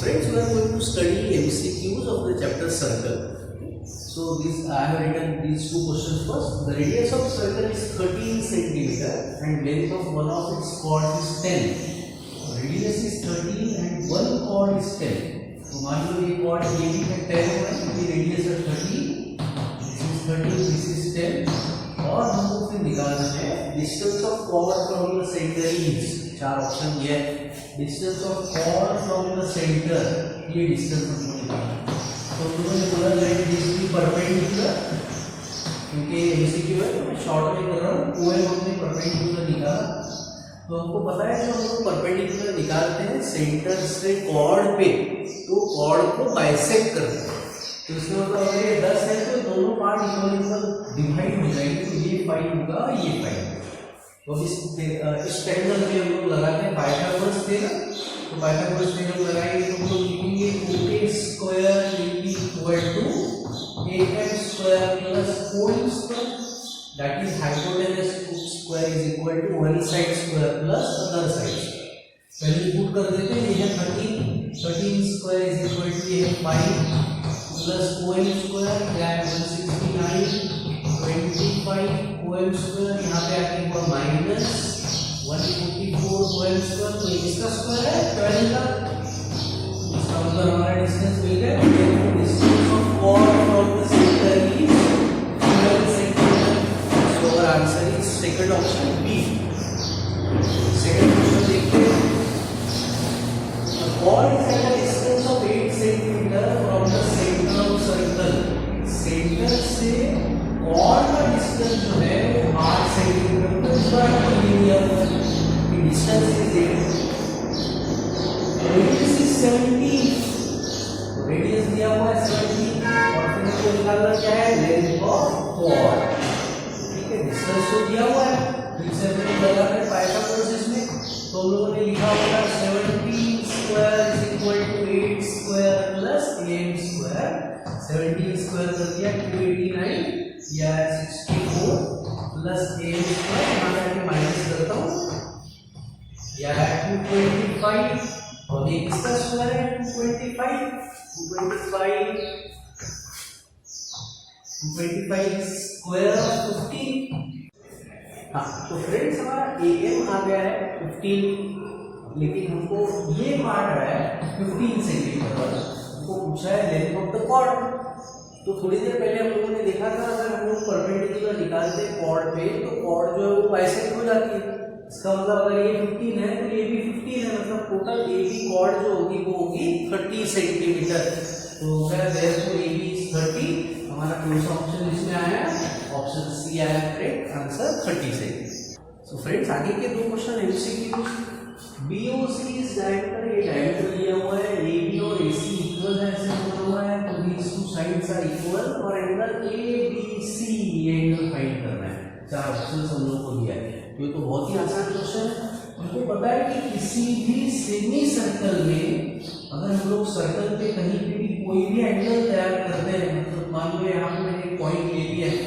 friends, we are going to study MCQs of the chapter circle. So this I have written these two questions first. The radius of circle is 13 centimeter and length of one of its chords is 10. Radius is 13 and one chord is 10. तो मान लो ये chord ये भी है 10 है, ये radius है 13, this is 13, this is 10 और हमको फिर निकालना है distance of chord from the center is, चार ऑप्शन ये है, distance of chord from the center, ये distance हमको निकालना है। तो उन्होंने बोला लेट दिस बी परपेंडिकुलर, क्योंकि एमसीक्यू है तो मैं शॉर्ट में कर रहा हूँ, OM हमने परपेंडिकुलर निकाला। तो हमको पता है जो हम लोग परपेंडिकुलर निकालते हैं सेंटर से कॉर्ड पे, तो कॉर्ड को बाइसेक्ट करते हैं। तो इसमें मतलब अगर ये 10 है तो दोनों पार्ट इक्वल डिवाइड हो जाएंगे, तो ये 5 होगा और ये 5 होगा। तो इस ट्रायंगल में हम लोग लगाते हैं पाइथागोरस थ्योरम। तो पाइथागोरस थ्योरम लगाएंगे तो हम लोग लिखेंगे a square equal to am square plus 4 square, that is hypotenuse square is equal to one side square plus other side. पहले पुट कर देते हैं, ये है 13 स्क्वायर इज इक्वल टू ये है 5 plus OM square that 169 25 OM square, यहाँ पे आके ऊपर माइनस 144 OM स्क्वायर, तो इसका स्क्वायर है 12 का, इसका मतलब हमारा डिस्टेंस मिल गया। Distance of chord from the center is 12 centimetre. So our answer is second option B. Second question देखते हैं। A chord is at a distance of 8 centimeter from the center of circle। Centre से chord का distance जो है 8 centimetre पर distance is 8, radius is 17, radius दिया हुआ है 17 और फिर हमको निकालना क्या है लेंथ ऑफ chord। ठीक है, डिस्टेंस तो दिया हुआ है, फिर से हमने लगाना है पाइथागोरस में, तो हम लोगों ने लिखा होगा 17 square is equal to 8 square plus am square. 17 square कर दिया 289 या 64 प्लस am स्क्वायर, यहाँ पे माइनस करता हूँ, या 225 और ये किसका स्क्वायर है 225 स्क्वायर ऑफ 15। हाँ, तो फ्रेंड्स हमारा am आ गया है 15, लेकिन हमको ये पार्ट आया है 15 सेंटीमीटर वाला, हमको पूछा है लेंथ ऑफ द कॉर्ड। तो थोड़ी देर पहले हम लोगों ने देखा था अगर हम लोग परपेंडिकुलर निकालते हैं कॉर्ड पे तो कॉर्ड जो है वो बाइसेक्ट हो जाती है। इसका मतलब अगर ये 15 है तो ये भी 15 है, मतलब टोटल AB कॉर्ड जो होगी वो होगी 30 सेंटीमीटर। तो देयरफॉर AB इज 30, हमारा कौन सा ऑप्शन इसमें आया, ऑप्शन सी आया correct answer 30 centimetre. So friends आगे के दो question MCQ। BOC is diameter, ये डायमीटर दिया हुआ है, AB और AC इक्वल है ऐसे बोला हुआ है, तो these two sides are equal और एंगल ABC ये एंगल फाइंड करना है। चार ऑप्शंस हम लोग को दिया है, ये तो बहुत ही आसान क्वेश्चन है। हमको पता है कि किसी भी सेमी सर्कल में अगर हम लोग सर्कल पे कहीं पे भी कोई भी एंगल तैयार करते हैं, मतलब मान लो यहाँ पे मैंने एक पॉइंट ले लिया है,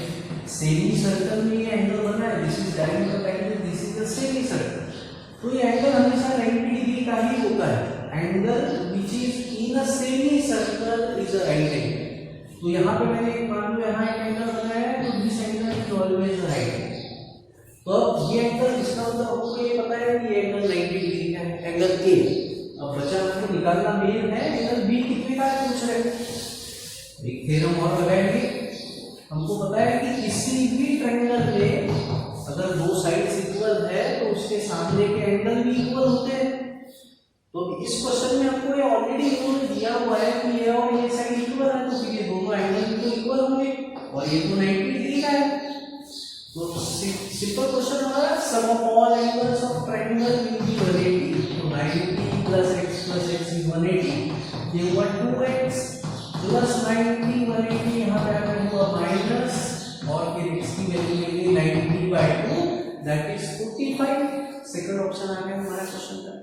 सेमी सर्कल में ये एंगल बना है, this is diameter angle, this is the semi circle, तो ये एंगल हमेशा 90 डिग्री का ही होता है। Angle which is in a semi circle is a right angle. तो यहाँ पे मैंने मान लो यहाँ एक एंगल बनाया है, तो this angle is always right. तो अब ये एंगल, इसका मतलब आपको ये पता है कि ये एंगल 90 डिग्री का है, एंगल A। अब बचा हमको निकालना मेन है एंगल B कितने का है पूछ रहे हैं। एक थ्योरम और लगाएंगे, हमको पता है कि किसी भी ट्रायंगल में अगर दो साइड्स इक्वल है तो उसके सामने के एंगल भी इक्वल होते हैं। तो इस क्वेश्चन में आपको ये ऑलरेडी इन्होंने दिया हुआ है कि ये और ये साइड इक्वल है, तो फिर ये दोनों एंगल भी तो इक्वल होंगे और ये तो 90 डिग्री का है। तो सिंपल क्वेश्चन हमारा sum of all angles of triangle will be 180, तो 90 प्लस x इज 180, ये हुआ 2x प्लस 90 180, यहाँ पे आकर हुआ माइनस और फिर x की वैल्यू लेंगे 90/2 दैट इज 45। सेकंड ऑप्शन आ गया हमारा क्वेश्चन का।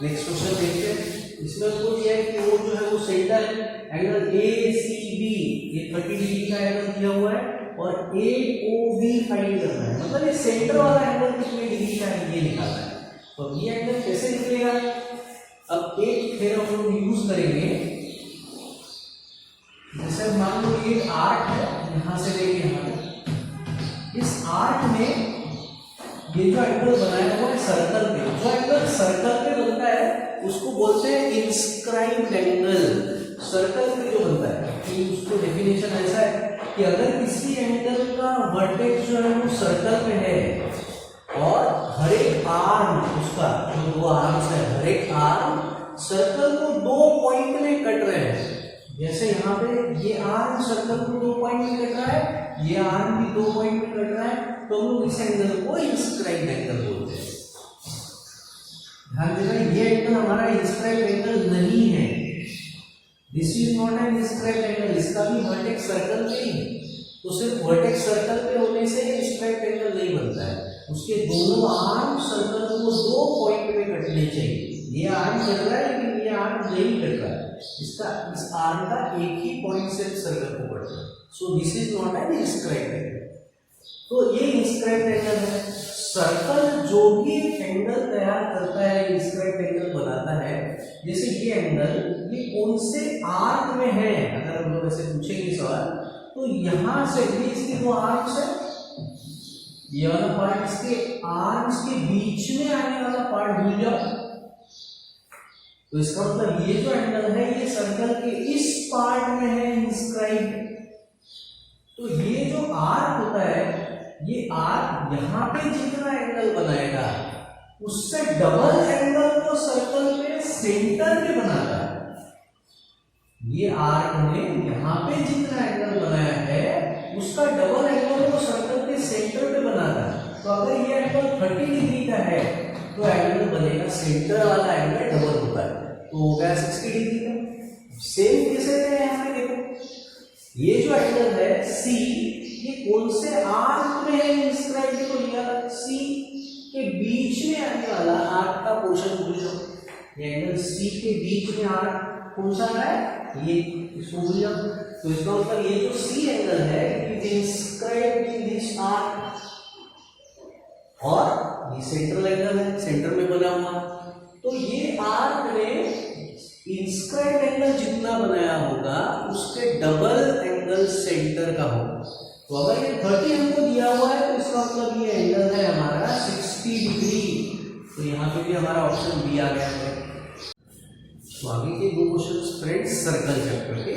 नेक्स्ट क्वेश्चन देखते हैं, इसमें हमको दिया है कि वो जो है वो सेंटर एंगल ACB, ये 30 डिग्री का एंगल दिया हुआ है और AOB फाइंड करना है, मतलब ये सेंटर वाला एंगल कितने डिग्री का है ये निकालना है। तो ये एंगल कैसे निकलेगा, अब एक थ्योरम हम लोग यूज करेंगे, जैसे मान लो ये आर्क है, यहां से लेके यहां तक, इस आर्क में ये जो एंगल बनाया हुआ है सर्कल पे, जो एंगल सर्कल पे बनता है उसको बोलते हैं इंस्क्राइब्ड एंगल। सर्कल पे जो बनता है कि उसको डेफिनेशन ऐसा है कि अगर किसी एंगल का वर्टेक्स जो है वो सर्कल पे है और हर एक आर्म उसका जो दो आर्म्स है, हर एक आर्म सर्कल को दो पॉइंट में कट रहे हैं, जैसे यहाँ पे ये आर्म सर्कल को दो पॉइंट में कट रहा है, ये आर्म भी दो पॉइंट में कट रहा है, तो हम लोग इस एंगल को इंस्क्राइब्ड एंगल बोलते हैं। ध्यान देना, ये एंगल हमारा इंस्क्राइब्ड एंगल नहीं है, this is not an inscribed angle, इसका भी वर्टेक्स सर्कल पे ही है, तो सिर्फ वर्टेक्स सर्कल पे होने से इंस्क्राइब्ड एंगल नहीं बनता है, उसके दोनों आर्म सर्कल को दो पॉइंट में कटने चाहिए। ये आर्म कट रहा है लेकिन ये आर्म नहीं कट रहा है, इसका इस आर्म का एक ही पॉइंट से सर्कल को कट रहा है, so this is not an inscribed angle. तो ये इंस्क्राइब्ड एंगल है। सर्कल जो भी एंगल तैयार करता है, इंस्क्राइब्ड एंगल बनाता है, जैसे ये एंगल ये कौन से आर्क में है, अगर हम लोग ऐसे पूछेंगे सवाल, तो यहां से भी इसके दो आर्म्स है, ये वाला पार्ट इसके आर्म्स के बीच में आने वाला पार्ट भूल जाओ, तो इसका मतलब ये जो एंगल है ये सर्कल के इस पार्ट में है इंस्क्राइब्ड। तो ये जो आर्क होता है, ये आर्क यहां पे जितना एंगल बनाएगा उससे डबल एंगल को सर्कल पे सेंटर पे बनाता है। ये आर्क ने यहां पे जितना एंगल बनाया है उसका डबल एंगल को सर्कल के सेंटर पे बनाता है। तो अगर ये एंगल 30 डिग्री का है तो एंगल बनेगा, सेंटर वाला एंगल डबल होता है, तो हो गया 60 डिग्री का। सेम कैसे है, यहाँ पे देखो, ये जो एंगल है C, ये कौन से आर्क में है इंस्क्राइब्ड, को लिया C के बीच में आने वाला आर्क का पोर्शन भूल जाओ, ये एंगल C के बीच में आर्क कौन सा है, ये, इसको भूल जाओ। तो इसका मतलब ये जो C एंगल है it is inscribed in this arc, और ये सेंट्रल एंगल है, सेंटर में बना हुआ। तो ये आर्क ने इंस्क्राइब्ड एंगल जितना बनाया होगा उसके डबल एंगल सेंटर का होगा। तो अगर ये 30 हमको दिया हुआ है तो इसका मतलब ये एंगल है हमारा 60 डिग्री, तो यहाँ पे भी हमारा ऑप्शन बी आ गया है। तो आगे के दो क्वेश्चन फ्रेंड्स सर्कल चैप्टर के।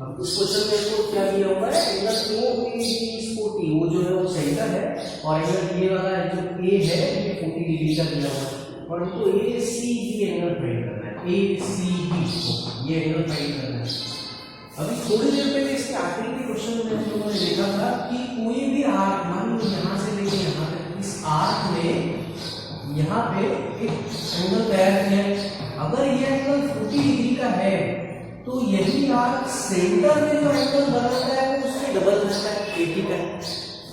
अब इस क्वेश्चन में इसको क्या दिया हुआ है, एंगल O वो जो है वो सेंटर है, और एंगल ये वाला जो A है ये 40 डिग्री का दिया हुआ है, और इनको ACB एंगल फाइंड करना है, ACB ये एंगल फाइंड करना है। अभी थोड़ी देर पहले इसके आखिरी के क्वेश्चन में हम लोगों ने देखा था कि कोई भी आर्क, मान लो यहाँ से लेके यहाँ तक, इस आर्क ने यहाँ पे एक एंगल तैयार किया है, अगर ये एंगल 40 डिग्री का है तो यही आर्क सेंटर में जो एंगल बनाता है वो उससे डबल बनता है, 80 का।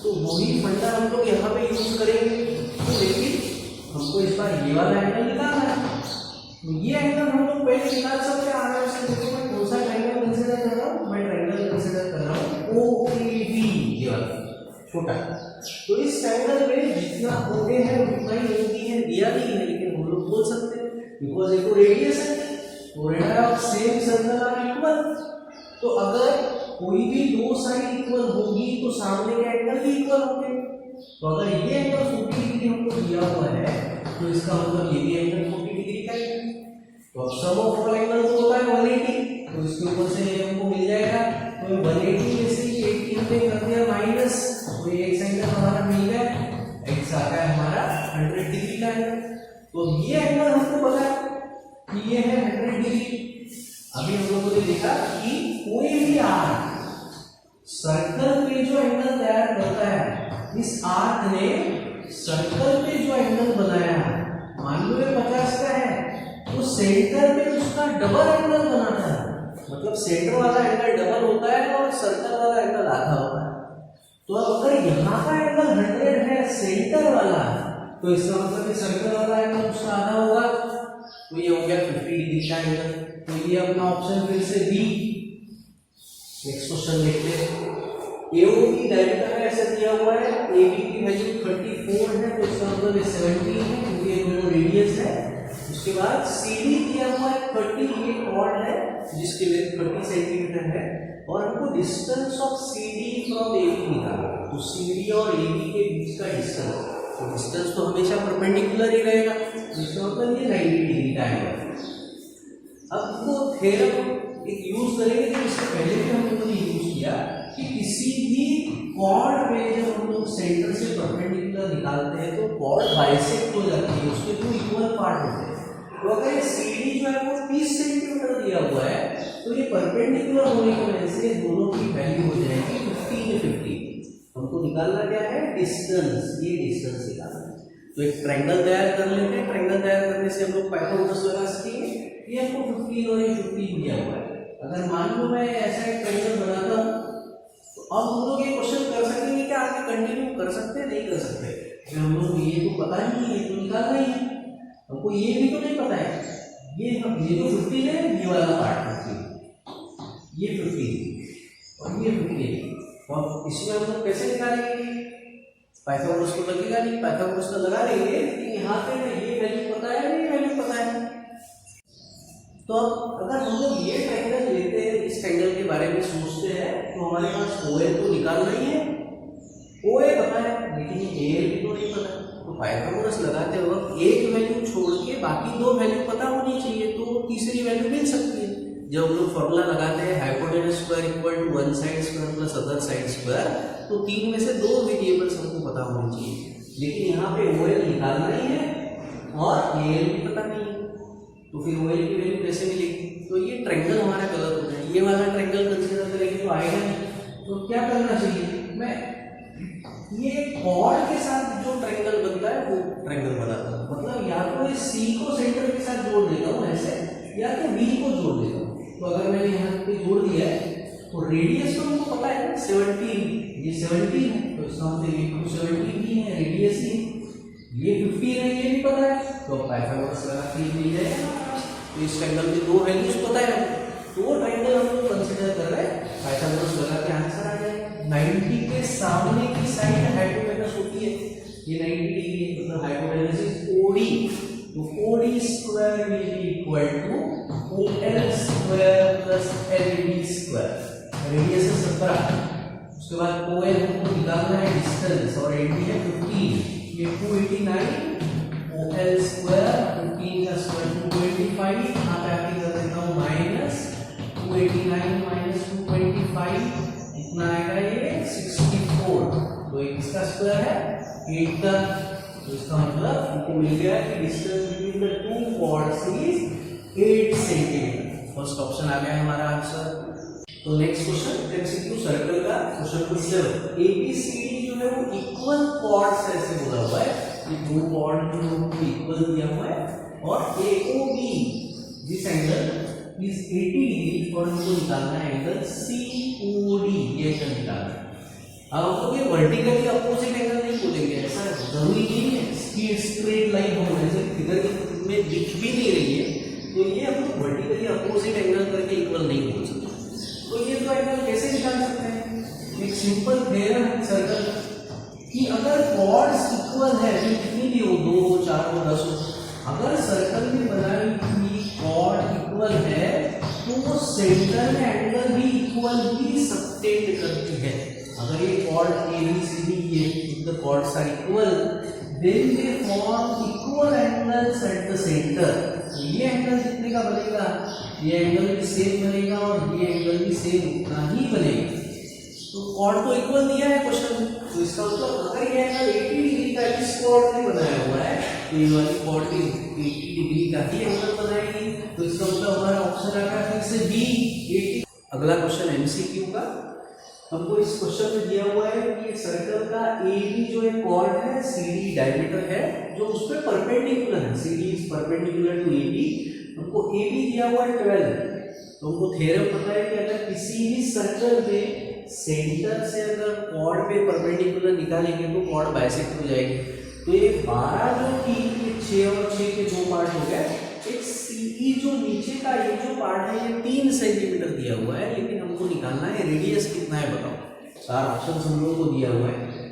तो वही फंडा हम लोग यहाँ पे यूज करेंगे। तो लेकिन हमको इस बार ये वाला एंगल निकालना है, तो ये एंगल हम लोग पहले निकाल सकते हैं आराम से। देखो मैं कौन सा ट्रायंगल कंसीडर कर रहा हूँ, मैं ट्रायंगल कंसीडर कर रहा हूँ OAB, ये वाला छोटा। तो इस ट्रायंगल में जितना OA है उतना ही OB है, दिया नहीं है लेकिन हम लोग बोल सकते हैं बिकॉज एक रेडियस है, तो radius of same circle are equal. तो अगर कोई भी दो साइड इक्वल होगी तो सामने के एंगल भी इक्वल होंगे। तो अगर ये एंगल 40 डिग्री हमको दिया हुआ है तो इसका मतलब ये भी एंगल 40 डिग्री का है। तो अब सम ऑफ ऑल एंगल तो होता है 180, तो इसके ऊपर से ये हमको मिल जाएगा। तो 180 में से 18 पे कर दिया माइनस, तो ये एक्स एंगल हमारा मिल गया, एक्स आ गया हमारा 100 डिग्री का एंगल। तो ये एंगल हमको पता है कि ये है 100 डिग्री। अभी हम लोगों ने देखा कि कोई भी आर्क सर्कल पे जो एंगल तैयार करता है, इस आर्क ने सर्कल पे जो एंगल बनाया है, मान लो ये 50 का है, तो सेंटर पे उसका डबल एंगल बनाता है। मतलब सेंटर वाला एंगल डबल होता है और सर्कल वाला एंगल आधा होता है। तो अब अगर यहाँ का एंगल 100 है सेंटर वाला, तो इसका मतलब सर्कल वाला एंगल उसका आधा होगा, तो ये हो गया 50 डिग्री का एंगल। तो ये अपना ऑप्शन फिर से बी। नेक्स्ट क्वेश्चन देखते हैं। AOB डायरेक्टर में ऐसा दिया हुआ है, AB की वैल्यू 34 है, तो इसका मतलब 17 है क्योंकि ये दोनों रेडियस है। उसके बाद CD दिया हुआ है 30, ये कॉर्ड है जिसकी लेंथ 30 सेंटीमीटर है और हमको distance of CD from AB निकालना है। तो CD और AB के बीच का डिस्टेंस, तो डिस्टेंस तो हमेशा परपेंडिकुलर ही रहेगा, इसका मतलब ये 90 डिग्री का एंगल। अब वो थ्योरम एक यूज करेंगे जो इससे पहले भी हम लोगों ने यूज किया कि किसी भी कॉर्ड में जब हम लोग सेंटर से परपेंडिकुलर निकालते हैं तो कॉर्ड बाइसेक्ट हो जाती है, उसके दो इक्वल पार्ट होते हैं। तो अगर ये CD जो है वो 30 सेंटीमीटर दिया हुआ है तो ये परपेंडिकुलर होने की वजह से दोनों की वैल्यू हो जाएगी 50। हमको निकालना क्या है, डिस्टेंस, ये डिस्टेंस निकालना है। तो एक ट्रायंगल तैयार कर लेते हैं, ट्रायंगल तैयार करने से हम लोग पाइथागोरस लगा सकेंगे। ये हमको 15 और ये 15 दिया हुआ है। अगर मान लो मैं ऐसा एक ट्रायंगल बनाता हूँ तो अब हम लोग ये क्वेश्चन कर सकेंगे कि आगे कंटिन्यू कर सकते हैं, नहीं कर सकते। तो हम लोग ये तो पता ही नहीं है, तो निकालना ही है हमको, ये भी तो नहीं पता है। ये जो 15 है ये वाला पार्ट 15, ये 15 और ये 15, और इसमें हम लोग कैसे निकालेंगे, पाइथागोरस को लगेगा नहीं, पाइथागोरस का लगा लेंगे लेकिन यहाँ पे ना ये वैल्यू पता है नहीं, वैल्यू पता है। तो अगर हम लोग ये ट्रायंगल लेते हैं, इस ट्रायंगल के बारे में सोचते हैं तो हमारे पास OL तो निकालना ही है, OA पता है लेकिन ये AL भी तो नहीं पता। तो पाइथागोरस लगाते वक्त एक वैल्यू छोड़ के बाकी दो वैल्यू पता होनी चाहिए, तो तीसरी वैल्यू मिल सकती है। जब हम लोग फॉर्मूला लगाते हैं hypotenuse square equal to one side square plus other side square, तो तीन में से दो वेरिएबल्स हमको पता होनी चाहिए, लेकिन यहाँ पे OL निकालना ही है और AL भी पता नहीं है, तो फिर OL की वैल्यू कैसे मिलेगी। तो ये ट्रायंगल हमारा गलत होता है, ये वाला ट्रायंगल कंसीडर करेंगे तो आएगा नहीं। तो क्या करना चाहिए, मैं ये कॉर्ड के साथ जो ट्रायंगल बनता है वो ट्रायंगल बनाता हूँ, मतलब या तो ये C को सेंटर के साथ जोड़ देता हूँ ऐसे, या तो B को जोड़ देता हूँ। तो अगर मैंने यहाँ पे जोड़ दिया है तो रेडियस तो हमको पता है 17, ये 17 है तो इसका मतलब ये 217 ही है, रेडियस ही ये 15 है, ये भी पता है, तो पाइथागोरस लगा के मिल जाएगा। तो इस ट्रायंगल के दो वैल्यूज पता है, तो वो ट्रायंगल हम लोग कंसीडर कर रहे हैं, पाइथागोरस लगा के आंसर आ जाएगा। 90 के सामने की साइड हाइपोटेनस होती है, ये 90 डिग्री है, मतलब हाइपोटेनस इज OD, तो OD square will be equal to OL square plus LB square, radius है 17। उसके बाद OL हमको निकालना है डिस्टेंस और LB है 15, ये 289, OL स्क्वायर 15 का स्क्वायर 225, यहाँ पे आके कर देता हूँ माइनस 289 माइनस 225 कितना आएगा, ये 64, तो इसका स्क्वायर है 8 का, तो इसका मतलब हमको मिल गया कि distance between the two chords is 8 centimetre. First option आ गया हमारा आंसर। तो नेक्स्ट क्वेश्चन एमसीक्यू सर्कल का क्वेश्चन नंबर 7, ABCD जो है वो इक्वल कॉर्ड्स ऐसे बोला हुआ है, ये दो कॉर्ड जो है इक्वल दिया हुआ है, और AOB this angle is 80 degree और हमको निकालना है एंगल COD, ये एंगल निकालना है। अब हम लोग ये वर्टिकली अपोजिट एंगल नहीं बोलेंगे, ऐसा जरूरी नहीं है स्ट्रेट लाइन हो, जैसे फिगर में दिख भी नहीं रही है तो ये हम लोग वर्टिकली अपोजिट एंगल करके इक्वल नहीं बोल सकते। तो ये दो एंगल कैसे निकाल सकते हैं, एक सिंपल थ्योरम है सर्कल कि अगर कॉर्ड्स इक्वल है, तो कितनी भी हो, 2 हो 4 हो 10 हो, अगर सर्कल में बनाई हुई कॉर्ड इक्वल है तो वो सेंटर में एंगल भी इक्वल ही सबटेंड करती है। अगर ये कॉर्ड ABCD, ये the chords are equal, then they form equal angles at the centre. तो ये एंगल जितने का बनेगा ये एंगल भी सेम बनेगा और ये एंगल भी सेम उतना ही बनेगा। तो कॉर्ड तो इक्वल दिया है क्वेश्चन में, तो इसका मतलब अगर ये एंगल 80 डिग्री का इस कॉर्ड ने बनाया हुआ है तो ये वाली कॉर्ड भी 80 डिग्री का ही एंगल बनाएगी, तो इसका मतलब हमारा ऑप्शन आ गया फिर से B 80। अगला क्वेश्चन एमसीक्यू का, हमको इस क्वेश्चन में दिया हुआ है कि सर्कल का AB जो एक कॉर्ड है, CD डायमीटर है जो उस पे परपेंडिकुलर है, CD is perpendicular to AB, हमको AB दिया हुआ है 12। तो हमको थ्योरम पता है कि अगर किसी भी सर्कल में सेंटर से अगर कॉर्ड पे परपेंडिकुलर निकालेंगे तो कॉर्ड बाइसेक्ट हो जाएगी। तो ये 12 जो कि 6 और 6 के दो पार्ट हो गए, एक CE जो नीचे का ये जो पार्ट है ये 3 सेंटीमीटर दिया हुआ है, लेकिन हमको निकालना है रेडियस कितना है बताओ। 4 ऑप्शन हम लोग को दिया हुआ है,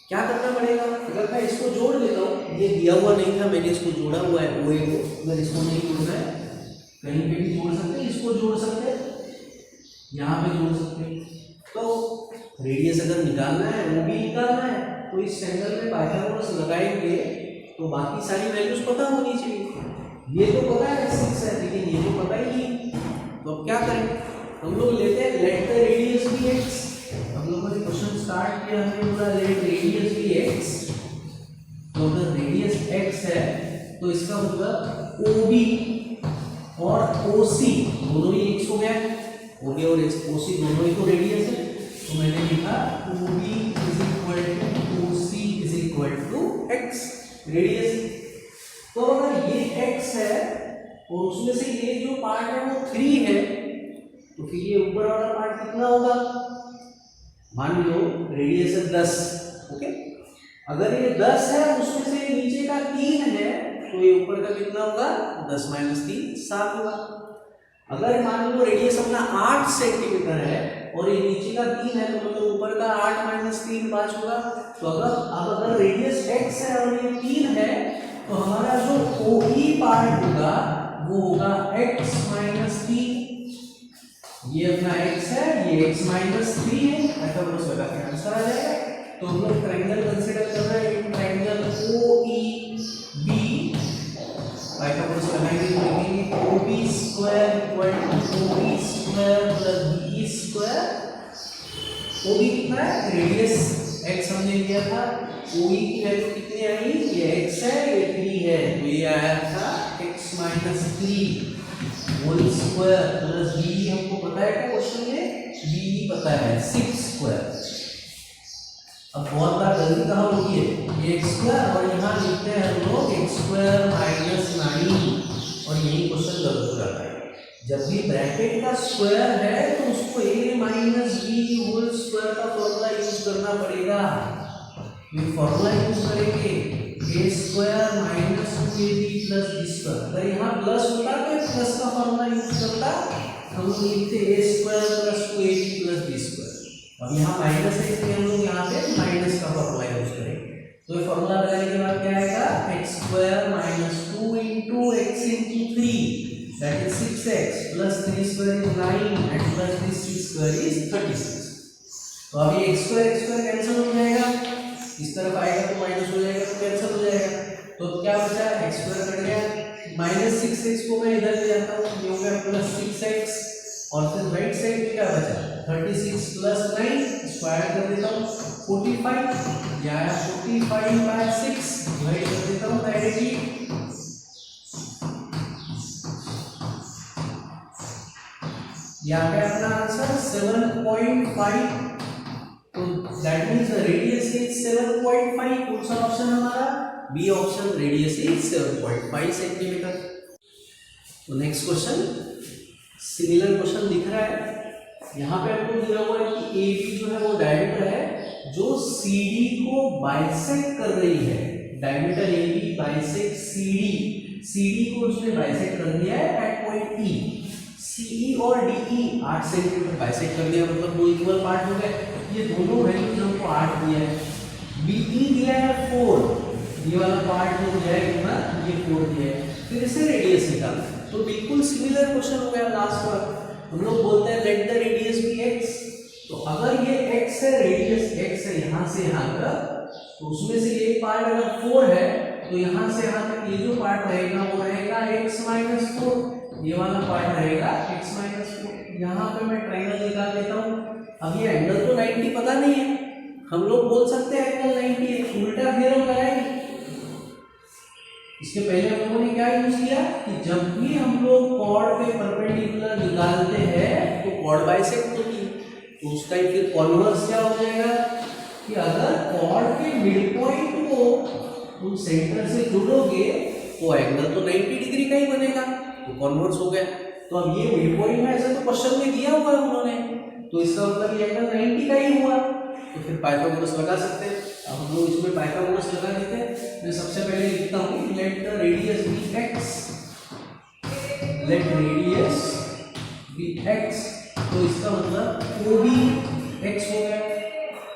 क्या करना पड़ेगा, अगर मैं इसको जोड़ देता हूँ, ये दिया हुआ नहीं था, मैंने इसको जोड़ा हुआ है OA को, अगर इसको नहीं जोड़ना है कहीं पे भी जोड़ सकते हैं, इसको जोड़ सकते हैं, यहाँ पे जोड़ सकते हैं। तो रेडियस अगर निकालना है, वो भी निकालना है, तो इस एंगल में पाइथागोरस लगाएंगे तो बाकी सारी वैल्यूज पता होनी चाहिए। ये तो पता है 6 है, लेकिन ये तो पता ही नहीं, तो अब क्या करें, हम लोग लेते हैं let the radius be x। हम लोगों ने क्वेश्चन स्टार्ट किया, हमने बोला लेट रेडियस बी x, तो अगर रेडियस x है तो इसका मतलब OB और OC दोनों ही x हो गया, OB और OC दोनों ही तो रेडियस है, तो मैंने लिखा OB = OC = x रेडियस। तो अगर ये x है और उसमें से ये जो पार्ट है वो 3 है, तो फिर ये ऊपर वाला पार्ट कितना होगा, मान लो रेडियस है 10, ओके, अगर ये 10 है उसमें से नीचे का 3 है, तो ये ऊपर का कितना होगा, 10 - 3 7 होगा। अगर मान लो रेडियस अपना 8 सेंटीमीटर है और ये नीचे का 3 है, तो मतलब ऊपर का 8 - 3 5 होगा। तो अगर रेडियस x है और ये 3 है, तो हमारा जो OE पार्ट होगा वो होगा x - 3, ये अपना x है, ये x - 3 है, ऐसा बोलो लगा के आंसर आ जाएगा। तो हम लोग ट्रायंगल कंसीडर कर रहे हैं, ट्रायंगल OEB, ऐसा बोलो लगाएंगे तो लिखेंगे OB² = OB² + BE²। OB कितना है, रेडियस x हमने लिया था, OE की वैल्यू कितनी आई, ये x है, ये 3 है, तो ये आया था x - 3 whole square plus b, हमको पता है क्या क्वेश्चन में, b पता है 6 स्क्वायर। अब बहुत बार गलती कहाँ होती है, ये x² और यहाँ लिखते हैं हम लोग x² - 9, और यही क्वेश्चन गलत हो जाता है। जब भी ब्रैकेट का स्क्वायर है तो उसको a - b होल स्क्वायर का फॉर्मूला यूज करना पड़ेगा। ये फॉर्मूला यूज करेंगे a² - 2ab + b²। अगर यहाँ प्लस होता तो प्लस का फॉर्मूला यूज करता, हम लोग लिखते a² + 2ab + b²। अब यहाँ माइनस है इसलिए हम लोग यहाँ पे माइनस का फॉर्मूला यूज करेंगे। तो ये फॉर्मूला लगाने के बाद क्या आएगा, x² - 2 × x × 3 that is 6x plus 3² is 9 and plus this 6² is 36। तो अब ये x² कैंसिल हो जाएगा, इस तरफ आएगा तो माइनस हो जाएगा, तो कैंसिल हो जाएगा। तो क्या बचा, x² कट गया, -6x को मैं इधर ले जाता हूँ, ये हो गया +6x, और फिर राइट साइड में क्या बचा, 36 + 9 स्क्वायर कर देता हूँ 45, या 45/6 डिवाइड कर देता हूँ डायरेक्टली। यहाँ पे अपना आंसर 7.5, तो that means the radius is 7.5। कौन सा ऑप्शन हमारा, B option, radius is 7.5 centimetre. तो नेक्स्ट क्वेश्चन, सिमिलर क्वेश्चन दिख रहा है, यहाँ पे आपको दिया हुआ है कि AB जो है वो डायमीटर है जो CD को बाइसेक्ट कर रही है। डायमीटर AB बाइसेक्ट CD को उसने बाइसेक्ट कर दिया है एट पॉइंट E। CE और DE 8 सेंटीमीटर बाइसेक्ट कर दिया, मतलब दो इक्वल पार्ट हो गए। ये दोनों वैल्यूज हमको 8 दिया है, BE दिया है 4, ये वाला पार्ट जो दिया है कितना, ये 4 दिया है। फिर इसे रेडियस निकालना है, तो बिल्कुल सिमिलर क्वेश्चन हो गया लास्ट वाला। हम लोग बोलते हैं let the radius be x, तो अगर ये x है, रेडियस x है यहाँ से यहाँ तक, तो उसमें से एक पार्ट अगर 4 है तो यहाँ से यहाँ तक ये जो पार्ट रहेगा वो रहेगा x - 4, ये वाला पार्ट रहेगा x - 4। यहाँ पे मैं ट्रायंगल निकाल लेता हूँ। अब ये एंगल तो 90 पता नहीं है, हम लोग बोल सकते हैं एंगल 90 है, उल्टा थ्योरम लगाएंगे। इसके पहले हम लोगों ने क्या यूज किया कि जब भी हम लोग कॉर्ड पे परपेंडिकुलर निकालते हैं तो कॉर्ड बाइसेक्ट होती है, तो उसका ही फिर कॉन्वर्स क्या हो जाएगा कि अगर कॉर्ड के मिड पॉइंट को तुम सेंटर से जोड़ोगे तो एंगल तो 90 डिग्री का ही बनेगा, तो कॉन्वर्स हो गया। तो अब ये मिड पॉइंट में ऐसा तो क्वेश्चन में दिया हुआ है उन्होंने, तो इसका मतलब ये एंगल 90 का ही हुआ, तो फिर पाइथागोरस लगा सकते हैं। अब हम लोग इसमें पाइथागोरस लगा देते हैं। मैं सबसे पहले लिखता हूँ let the radius be x, let radius be x, तो इसका मतलब OB x हो गया,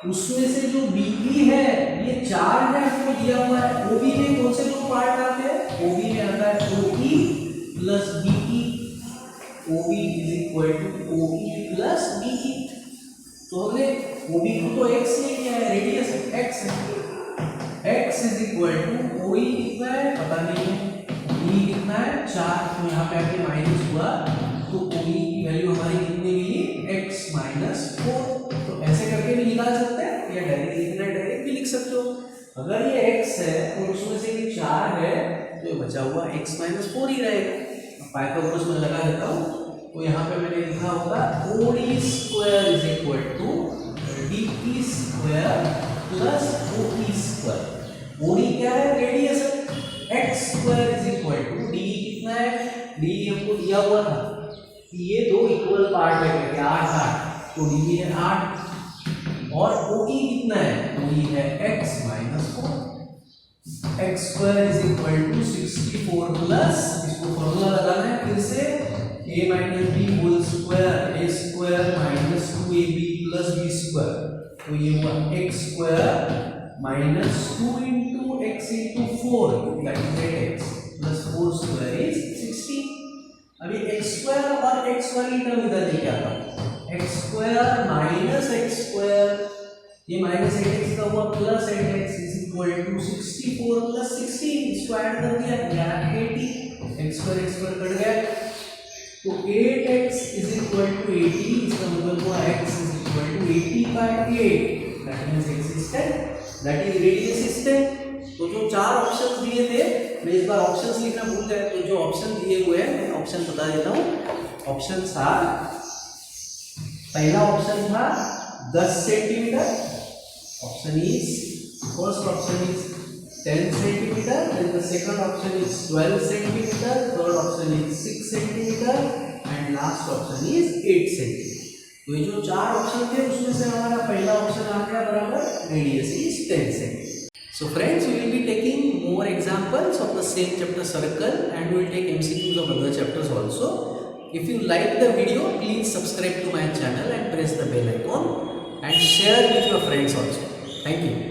उसमें से जो BE है ये चार्ज है हमको दिया हुआ है। OB में कौन से दो पार्ट आते हैं? OB में आता है OE plus BE। OB is equal to OE plus BE। तो हमने OB को तो x ले लिया है, रेडियस x है। x is equal to OE कितना है पता नहीं है, BE कितना है 4, तो यहाँ पे आके माइनस हुआ, तो OE की वैल्यू हमारी कितनी मिली? x minus 4। तो ऐसे करके भी निकाल सकते हैं या डायरेक्ट लिखना है डायरेक्ट भी लिख सकते हो। अगर ये x है और उसमें से ये 4 है तो ये बचा हुआ x माइनस 4 ही रहेगा। पाइथागोरस में लगा देता हूँ, तो यहाँ पे मैंने लिखा होगा OD square is equal to DE square plus OE square. OD क्या है? रेडियस है। x square is equal to DE कितना है? DE हमको दिया हुआ था कि ये दो इक्वल पार्ट है करके 8 तो DE है 8 और OE कितना है? OE है x minus 4। x square is equal to 64 plus, इसको फॉर्मूला लगाना है फिर से, a minus B whole square, a square minus 2ab plus b square. तो ये हुआ x square minus 2 into x into 4 that is 8x plus 4 square is 60। अभी x स्क्वायर और x वाली टर्म इधर लेके आता हूँ। x square minus x square, ये माइनस 8x का हुआ plus 8x is equal to 64 plus 60, इसको ऐड कर दिया यार 80, x स्क्वायर कट गया तो 8x इज इक्वल टू 80, इसका मतलब हुआ x is equal to 80 by 8, that means x is 10, that is radius is 10। तो जो चार ऑप्शंस दिए थे, मैं इस बार ऑप्शंस लिखना भूल गया, तो जो ऑप्शन दिए हुए हैं मैं ऑप्शन बता देता हूँ। ऑप्शन था, पहला ऑप्शन था 10 centimetre, option is, first option is 10 centimeter, then the second option is 12 centimeter, third option is 6 centimeter and last option is 8 centimeter। तो ये जो चार ऑप्शन थे उसमें से हमारा पहला ऑप्शन आ गया बराबर, radius is 10 centimeter। So friends, we will be taking more examples of the same chapter circle and we will take MCQs of other chapters also. If you like the video, please subscribe to my channel and press the bell icon and share with your friends also. Thank you.